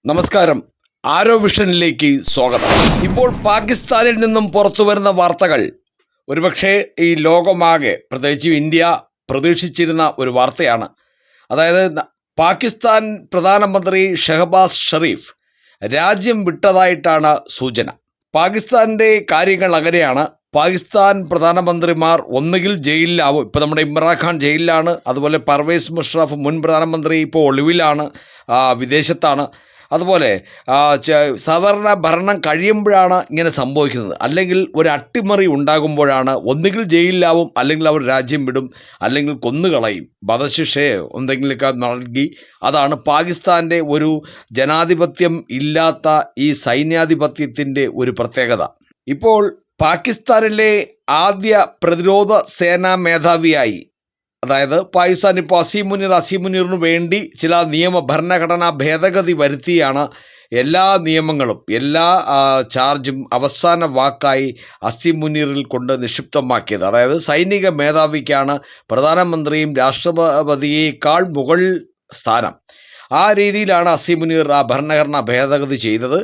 നമസ്കാരം. ആരോ വിഷനിലേക്ക് സ്വാഗതം. ഇപ്പോൾ പാകിസ്ഥാനിൽ നിന്നും പുറത്തു വരുന്ന വാർത്തകൾ ഒരുപക്ഷെ ഈ ലോകമാകെ, പ്രത്യേകിച്ച് ഇന്ത്യ പ്രതീക്ഷിച്ചിരുന്ന ഒരു വാർത്തയാണ്. അതായത് പാകിസ്ഥാൻ പ്രധാനമന്ത്രി ഷഹബാസ് ഷെരീഫ് രാജ്യം വിട്ടതായിട്ടാണ് സൂചന. പാകിസ്ഥാൻ്റെ കാര്യങ്ങൾ അങ്ങനെയാണ്. പാകിസ്ഥാൻ പ്രധാനമന്ത്രിമാർ ഒന്നുകിൽ ജയിലിലാവും. ഇപ്പോൾ നമ്മുടെ ഇമ്രാൻഖാൻ ജയിലിലാണ്. അതുപോലെ പർവേസ് മുഷറഫ് മുൻ പ്രധാനമന്ത്രി ഇപ്പോൾ ഒളിവിലാണ്, വിദേശത്താണ്. അതുപോലെ സാധാരണ ഭരണം കഴിയുമ്പോഴാണ് ഇങ്ങനെ സംഭവിക്കുന്നത്. അല്ലെങ്കിൽ ഒരു അട്ടിമറി ഉണ്ടാകുമ്പോഴാണ് ഒന്നുകിൽ ജയിലിലാവും, അല്ലെങ്കിൽ അവർ രാജ്യം വിടും, അല്ലെങ്കിൽ കൊന്നുകളയും, വധശിക്ഷയോ എന്തെങ്കിലുമൊക്കെ നൽകി. അതാണ് പാകിസ്ഥാൻ്റെ ഒരു ജനാധിപത്യം ഇല്ലാത്ത ഈ സൈന്യാധിപത്യത്തിൻ്റെ ഒരു പ്രത്യേകത. ഇപ്പോൾ പാകിസ്ഥാനിലെ ആദ്യ പ്രതിരോധ സേനാ മേധാവിയായി, അതായത് പാകിസ്ഥാൻ ഇപ്പോൾ അസീം മുനീറിന് വേണ്ടി ചില ഭരണഘടനാ ഭേദഗതി വരുത്തിയാണ് എല്ലാ നിയമങ്ങളും, എല്ലാ ചാർജും അവസാന വാക്കായി അസീം മുനീറിൽ കൊണ്ട് നിക്ഷിപ്തമാക്കിയത്. അതായത് സൈനിക മേധാവിക്കാണ് പ്രധാനമന്ത്രിയും രാഷ്ട്രപതിയേക്കാൾ മുകൾ സ്ഥാനം. ആ രീതിയിലാണ് അസീം മുനീർ ആ ഭരണഘടന ഭേദഗതി ചെയ്തത്.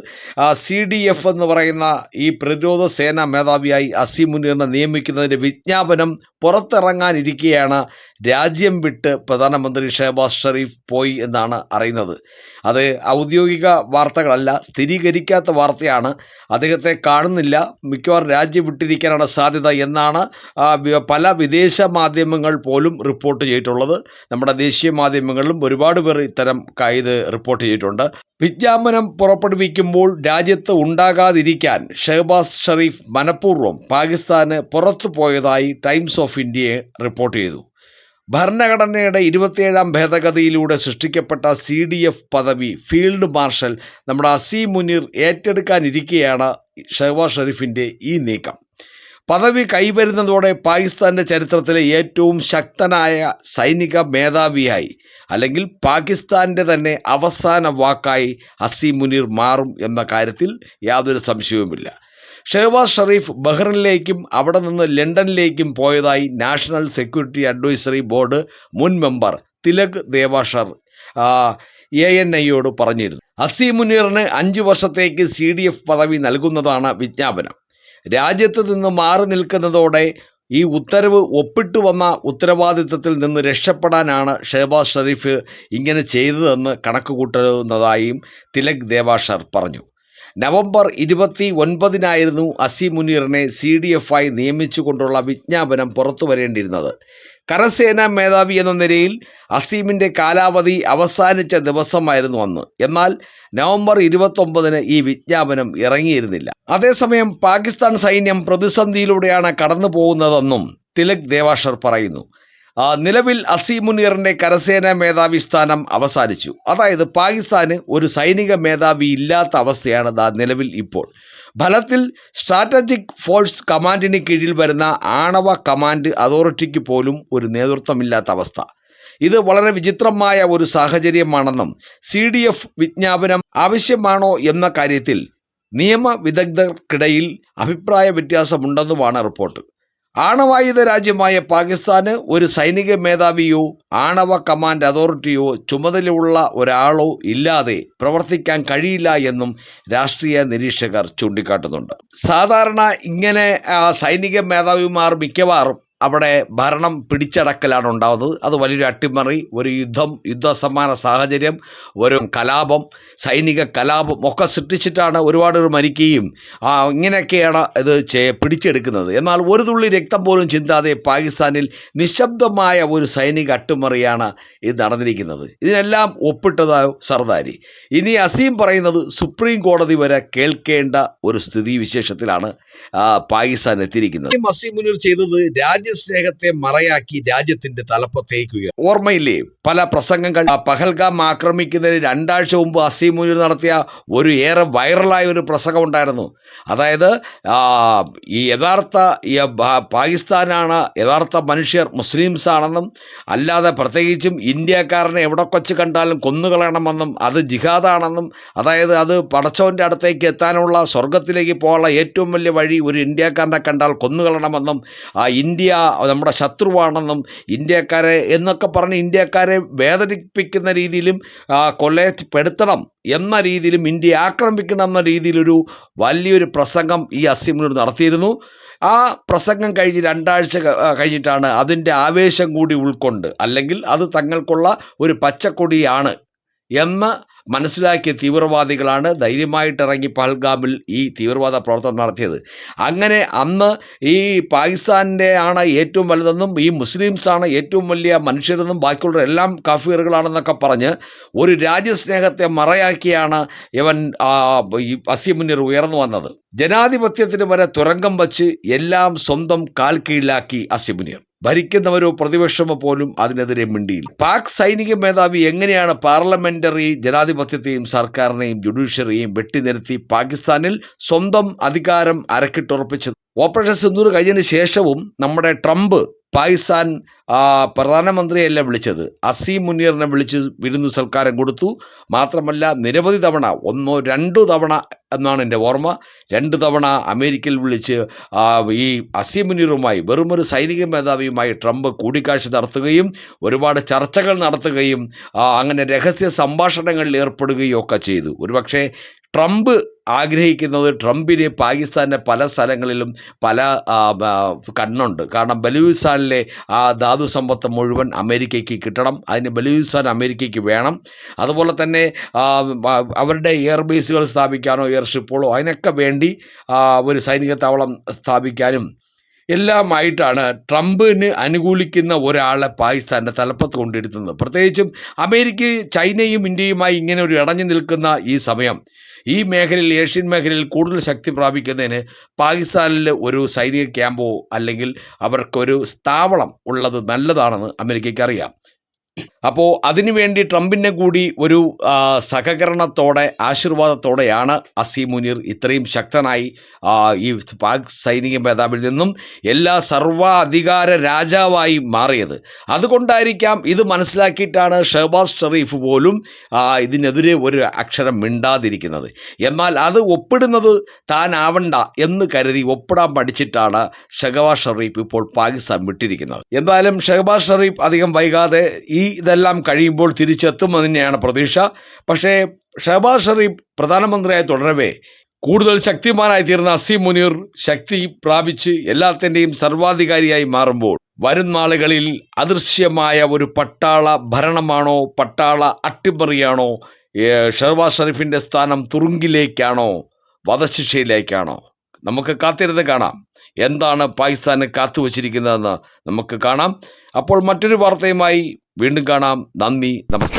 CDF എന്ന് പറയുന്ന ഈ പ്രതിരോധ സേനാ മേധാവിയായി അസീം മുനീറിനെ നിയമിക്കുന്നതിൻ്റെ വിജ്ഞാപനം പുറത്തിറങ്ങാനിരിക്കെയാണ് രാജ്യം വിട്ട് പ്രധാനമന്ത്രി ഷഹബാസ് ഷെരീഫ് പോയി എന്നാണ് അറിയുന്നത്. അത് ഔദ്യോഗിക വാർത്തകളല്ല, സ്ഥിരീകരിക്കാത്ത വാർത്തയാണ്. അദ്ദേഹത്തെ കാണുന്നില്ല, മിക്കവാറും രാജ്യം വിട്ടിരിക്കാനാണ് സാധ്യത എന്നാണ് പല വിദേശ മാധ്യമങ്ങൾ പോലും റിപ്പോർട്ട് ചെയ്തിട്ടുള്ളത്. നമ്മുടെ ദേശീയ മാധ്യമങ്ങളിലും ഒരുപാട് പേർ ഇത്തരം ഇത് റിപ്പോർട്ട് ചെയ്തിട്ടുണ്ട്. വിജ്ഞാപനം പുറപ്പെടുവിക്കുമ്പോൾ രാജ്യത്ത് ഉണ്ടാകാതിരിക്കാൻ ഷഹബാസ് ഷെരീഫ് മനഃപൂർവ്വം പാകിസ്ഥാന് പുറത്തു പോയതായി ടൈംസ് ഓഫ് ഇന്ത്യയെ റിപ്പോർട്ട് ചെയ്തു. ഭരണഘടനയുടെ 27ാം ഭേദഗതിയിലൂടെ സൃഷ്ടിക്കപ്പെട്ട CDF പദവി ഫീൽഡ് മാർഷൽ നമ്മുടെ അസീം മുനീർ ഏറ്റെടുക്കാനിരിക്കെയാണ് ഷഹബാസ് ഷെരീഫിൻ്റെ ഈ നീക്കം. പദവി കൈവരുന്നതോടെ പാകിസ്ഥാൻ്റെ ചരിത്രത്തിലെ ഏറ്റവും ശക്തനായ സൈനിക മേധാവിയായി, അല്ലെങ്കിൽ പാകിസ്ഥാൻ്റെ തന്നെ അവസാന വാക്കായി അസീം മുനീർ മാറും എന്ന കാര്യത്തിൽ യാതൊരു സംശയവുമില്ല. ഷഹബാസ് ഷെരീഫ് ബഹ്റിനിലേക്കും അവിടെ നിന്ന് ലണ്ടനിലേക്കും പോയതായി നാഷണൽ സെക്യൂരിറ്റി അഡ്വൈസറി ബോർഡ് മുൻ മെമ്പർ തിലക് ദേവാഷർ ANIയോട് പറഞ്ഞിരുന്നു. അസീം മുനീറിന് 5 വർഷത്തേക്ക് CDF പദവി നൽകുന്നതാണ് വിജ്ഞാപനം. രാജ്യത്ത് നിന്ന് മാറി നിൽക്കുന്നതോടെ ഈ ഉത്തരവ് ഒപ്പിട്ടു വന്ന ഉത്തരവാദിത്തത്തിൽ നിന്ന് രക്ഷപ്പെടാനാണ് ഷഹബാസ് ഷെരീഫ് ഇങ്ങനെ ചെയ്തതെന്ന് കണക്കുകൂട്ടുന്നതായും തിലക് ദേവാഷർ പറഞ്ഞു. നവംബർ 29-നായിരുന്നു അസീം മുനീറിനെ CDF ആയി നിയമിച്ചുകൊണ്ടുള്ള വിജ്ഞാപനം പുറത്തു വരേണ്ടിയിരുന്നത്. കരസേനാ മേധാവി എന്ന നിലയിൽ അസീമിൻ്റെ കാലാവധി അവസാനിച്ച ദിവസമായിരുന്നു അന്ന്. എന്നാൽ നവംബർ 29-ന് ഈ വിജ്ഞാപനം ഇറങ്ങിയിരുന്നില്ല. അതേസമയം പാകിസ്ഥാൻ സൈന്യം പ്രതിസന്ധിയിലൂടെയാണ് കടന്നു പോകുന്നതെന്നും തിലക് ദേവാഷർ പറയുന്നു. നിലവിൽ അസീം മുനീറിൻ്റെ കരസേനാ മേധാവി സ്ഥാനം അവസാനിച്ചു. അതായത് പാകിസ്ഥാന് ഒരു സൈനിക മേധാവി ഇല്ലാത്ത അവസ്ഥയാണ് നിലവിൽ ഇപ്പോൾ. ഫലത്തിൽ സ്ട്രാറ്റജിക് ഫോഴ്സ് കമാൻഡിന് കീഴിൽ വരുന്ന ആണവ കമാൻഡ് അതോറിറ്റിക്ക് പോലും ഒരു നേതൃത്വമില്ലാത്ത അവസ്ഥ. ഇത് വളരെ വിചിത്രമായ ഒരു സാഹചര്യമാണെന്നും CDF വിജ്ഞാപനം ആവശ്യമാണോ എന്ന കാര്യത്തിൽ നിയമവിദഗ്ധർക്കിടയിൽ അഭിപ്രായ വ്യത്യാസമുണ്ടെന്നുമാണ് റിപ്പോർട്ട്. ആണവായുധ രാജ്യമായ പാകിസ്ഥാന് ഒരു സൈനിക മേധാവിയോ ആണവ കമാൻഡ് അതോറിറ്റിയോ ചുമതലയുള്ള ഒരാളോ ഇല്ലാതെ പ്രവർത്തിക്കാൻ കഴിയില്ല എന്നും രാഷ്ട്രീയ നിരീക്ഷകർ ചൂണ്ടിക്കാട്ടുന്നുണ്ട്. സാധാരണ ഇങ്ങനെ സൈനിക മേധാവിമാർ മിക്കവാറും അവിടെ ഭരണം പിടിച്ചടക്കലാണ് ഉണ്ടാകുന്നത്. അത് വലിയൊരു അട്ടിമറി, ഒരു യുദ്ധസമാന സാഹചര്യം, ഒരു കലാപം, സൈനിക കലാപം ഒക്കെ സൃഷ്ടിച്ചിട്ടാണ് ഒരുപാട് മരിക്കുകയും ഇങ്ങനെയൊക്കെയാണ് ഇത് പിടിച്ചെടുക്കുന്നത്. എന്നാൽ ഒരു തുള്ളി രക്തം പോലും ചിന്താതെ പാകിസ്ഥാനിൽ നിശബ്ദമായ ഒരു സൈനിക അട്ടിമറിയാണ് ഇത് നടന്നിരിക്കുന്നത്. ഇതിനെല്ലാം ഒപ്പിട്ടതായോ സർദാരി. ഇനി അസീം പറയുന്നത് സുപ്രീം കോടതി വരെ കേൾക്കേണ്ട ഒരു സ്ഥിതിവിശേഷത്തിലാണ് പാകിസ്ഥാൻ എത്തിയിരിക്കുന്നത്. അസീം മുനീർ ചെയ്തത് രാജ്യസ്നേഹത്തെ മറയാക്കി രാജ്യത്തിന്റെ തലപ്പത്തേക്ക് ഓർമ്മയില്ലേ പല പ്രസംഗങ്ങൾ. പഹൽഗാം ആക്രമിക്കുന്നതിന് 2 ആഴ്ച മുമ്പ് അസീം മുനീർ നടത്തിയ ഒരു ഏറെ വൈറലായ ഒരു പ്രസംഗം ഉണ്ടായിരുന്നു. അതായത് ഈ പാകിസ്ഥാനാണ് യഥാർത്ഥ മനുഷ്യർ മുസ്ലിംസ് ആണെന്നും, അല്ലാതെ പ്രത്യേകിച്ചും ഇന്ത്യക്കാരനെ എവിടെ കൊച്ച് കണ്ടാലും കൊന്നുകളയണമെന്നും, അത് ജിഹാദാണെന്നും, അതായത് അത് പടച്ചവൻ്റെ അടുത്തേക്ക് എത്താനുള്ള, സ്വർഗത്തിലേക്ക് പോകാനുള്ള ഏറ്റവും വലിയ വഴി ഒരു ഇന്ത്യക്കാരനെ കണ്ടാൽ കൊന്നുകളയണമെന്നും, ഇന്ത്യ നമ്മുടെ ശത്രുവാണെന്നും ഇന്ത്യക്കാരെ എന്നൊക്കെ പറഞ്ഞ് ഇന്ത്യക്കാരെ വേദനിപ്പിക്കുന്ന രീതിയിലും കൊല്ലപ്പെടുത്തണം എന്ന രീതിയിലും ഇന്ത്യയെ ആക്രമിക്കണം എന്ന രീതിയിലൊരു വലിയൊരു പ്രസംഗം ഈ അസീം മുനീർ നടത്തിയിരുന്നു. ആ പ്രസംഗം കഴിഞ്ഞ് 2 ആഴ്ച കഴിഞ്ഞിട്ടാണ് അതിൻ്റെ ആവേശം കൂടി ഉൾക്കൊണ്ട്, അല്ലെങ്കിൽ അത് തങ്ങൾക്കുള്ള ഒരു പച്ചക്കൊടിയാണ് എന്ന് മനസ്സിലാക്കിയ തീവ്രവാദികളാണ് ധൈര്യമായിട്ടിറങ്ങി പഹൽഗാമിൽ ഈ തീവ്രവാദ പ്രവർത്തനം നടത്തിയത്. അങ്ങനെ അന്ന് ഈ പാകിസ്ഥാൻ്റെ ആണ് ഏറ്റവും വലുതെന്നും ഈ മുസ്ലിംസാണ് ഏറ്റവും വലിയ മനുഷ്യരെന്നും ബാക്കിയുള്ളവരെല്ലാം കാഫിറുകളാണെന്നൊക്കെ പറഞ്ഞ് ഒരു രാജ്യസ്നേഹത്തെ മറയാക്കിയാണ് ഇവൻ ഈ അസീം മുനീർ ഉയർന്നു വന്നത്. ജനാധിപത്യത്തിന് വരെ തുരങ്കം വച്ച് എല്ലാം സ്വന്തം കാൽ കീഴിലാക്കി അസീം മുനീർ. ഭരിക്കുന്നവരോ പ്രതിപക്ഷമോ പോലും അതിനെതിരെ മിണ്ടിയില്ല. പാക് സൈനിക മേധാവി എങ്ങനെയാണ് പാർലമെന്ററി ജനാധിപത്യത്തെയും സർക്കാരിനെയും ജുഡീഷ്യറിയെയും വെട്ടിനിരത്തി പാകിസ്ഥാനിൽ സ്വന്തം അധികാരം അരക്കിട്ടുറപ്പിച്ചത്? ഓപ്പറേഷൻ സിന്ദൂർ കഴിഞ്ഞതിന് ശേഷവും നമ്മുടെ ട്രംപ് പാകിസ്ഥാൻ പ്രധാനമന്ത്രിയല്ല വിളിച്ചത്, അസീം മുനീറിനെ വിളിച്ച് വിരുന്നു സൽക്കാരം കൊടുത്തു. മാത്രമല്ല നിരവധി തവണ, 1 2 തവണ എന്നാണ് എൻ്റെ ഓർമ്മ, 2 തവണ അമേരിക്കയിൽ വിളിച്ച് ഈ അസീം മുനീറുമായി, വെറുമൊരു സൈനിക മേധാവിയുമായി ട്രംപ് കൂടിക്കാഴ്ച നടത്തുകയും ഒരുപാട് ചർച്ചകൾ നടത്തുകയും അങ്ങനെ രഹസ്യ സംഭാഷണങ്ങളിൽ ഏർപ്പെടുകയും ഒക്കെ ചെയ്തു. ഒരുപക്ഷെ ട്രംപ് ആഗ്രഹിക്കുന്നത് ട്രംപിന് പാകിസ്ഥാൻ്റെ പല സ്ഥലങ്ങളിലും പല കണ്ണുണ്ട്. കാരണം ബലൂചിസ്ഥാനിലെ ആ ധാതു സമ്പത്ത് മുഴുവൻ അമേരിക്കയ്ക്ക് കിട്ടണം, അതിന് ബലൂചിസ്ഥാൻ അമേരിക്കയ്ക്ക് വേണം. അതുപോലെ തന്നെ അവരുടെ എയർ ബേസുകൾ സ്ഥാപിക്കാനോ എയർഷിപ്പുകളോ അതിനൊക്കെ വേണ്ടി ഒരു സൈനിക താവളം സ്ഥാപിക്കാനും എല്ലാമായിട്ടാണ് ട്രംപിന് അനുകൂലിക്കുന്ന ഒരാളെ പാകിസ്ഥാൻ്റെ തലപ്പത്ത് കൊണ്ടിരുത്തുന്നത്. പ്രത്യേകിച്ചും അമേരിക്ക, ചൈനയും ഇന്ത്യയുമായി ഇങ്ങനെ ഒരു ഇടഞ്ഞു നിൽക്കുന്ന ഈ സമയം ഈ മേഖലയിൽ, ഏഷ്യൻ മേഖലയിൽ കൂടുതൽ ശക്തി പ്രാപിക്കുന്നതിന് പാകിസ്ഥാനിൽ ഒരു സൈനിക ക്യാമ്പോ അല്ലെങ്കിൽ അവർക്കൊരു താവളം ഉള്ളത് നല്ലതാണെന്ന് അമേരിക്കയ്ക്ക് അറിയാം. അപ്പോൾ അതിനുവേണ്ടി ട്രംപിൻ്റെ കൂടി ഒരു സഹകരണത്തോടെ, ആശീർവാദത്തോടെയാണ് അസീം മുനീർ ഇത്രയും ശക്തനായി ഈ പാക് സൈനിക മേധാവിൽ നിന്നും എല്ലാ സർവാധികാര രാജാവായി മാറിയത്. അതുകൊണ്ടായിരിക്കാം ഇത് മനസ്സിലാക്കിയിട്ടാണ് ഷഹബാസ് ഷെറീഫ് പോലും ഇതിനെതിരെ ഒരു അക്ഷരം മിണ്ടാതിരിക്കുന്നത്. എന്നാൽ അത് ഒപ്പിടുന്നത് താനാവണ്ട എന്ന് കരുതി ഒപ്പിടാൻ പഠിച്ചിട്ടാണ് ഷഹബാസ് ഷെറീഫ് ഇപ്പോൾ പാകിസ്ഥാൻ വിട്ടിരിക്കുന്നത്. എന്തായാലും ഷഹബാസ് ഷെറീഫ് അധികം വൈകാതെ ഇതെല്ലാം കഴിയുമ്പോൾ തിരിച്ചെത്തുമെന്ന് തന്നെയാണ് പ്രതീക്ഷ. പക്ഷേ ഷഹബാസ് ഷെറീഫ് പ്രധാനമന്ത്രിയായി തുടരവേ കൂടുതൽ ശക്തിമാനായി തീർന്ന അസീം മുനീർ ശക്തി പ്രാപിച്ച് എല്ലാത്തിൻ്റെയും സർവാധികാരിയായി മാറുമ്പോൾ വരും നാളുകളിൽ അദൃശ്യമായ ഒരു പട്ടാള ഭരണമാണോ, പട്ടാള അട്ടിമറിയാണോ, ഷഹബാസ് ഷെറീഫിൻ്റെ സ്ഥാനം തുറുങ്കിലേക്കാണോ, വധശിക്ഷയിലേക്കാണോ? നമുക്ക് കാത്തിരുന്ന് കാണാം. എന്താണ് പാകിസ്ഥാന് കാത്തുവച്ചിരിക്കുന്നതെന്ന് നമുക്ക് കാണാം. അപ്പോൾ മറ്റൊരു വാർത്തയുമായി വീണ്ടും കാണാം. നന്ദി, നമസ്കാരം.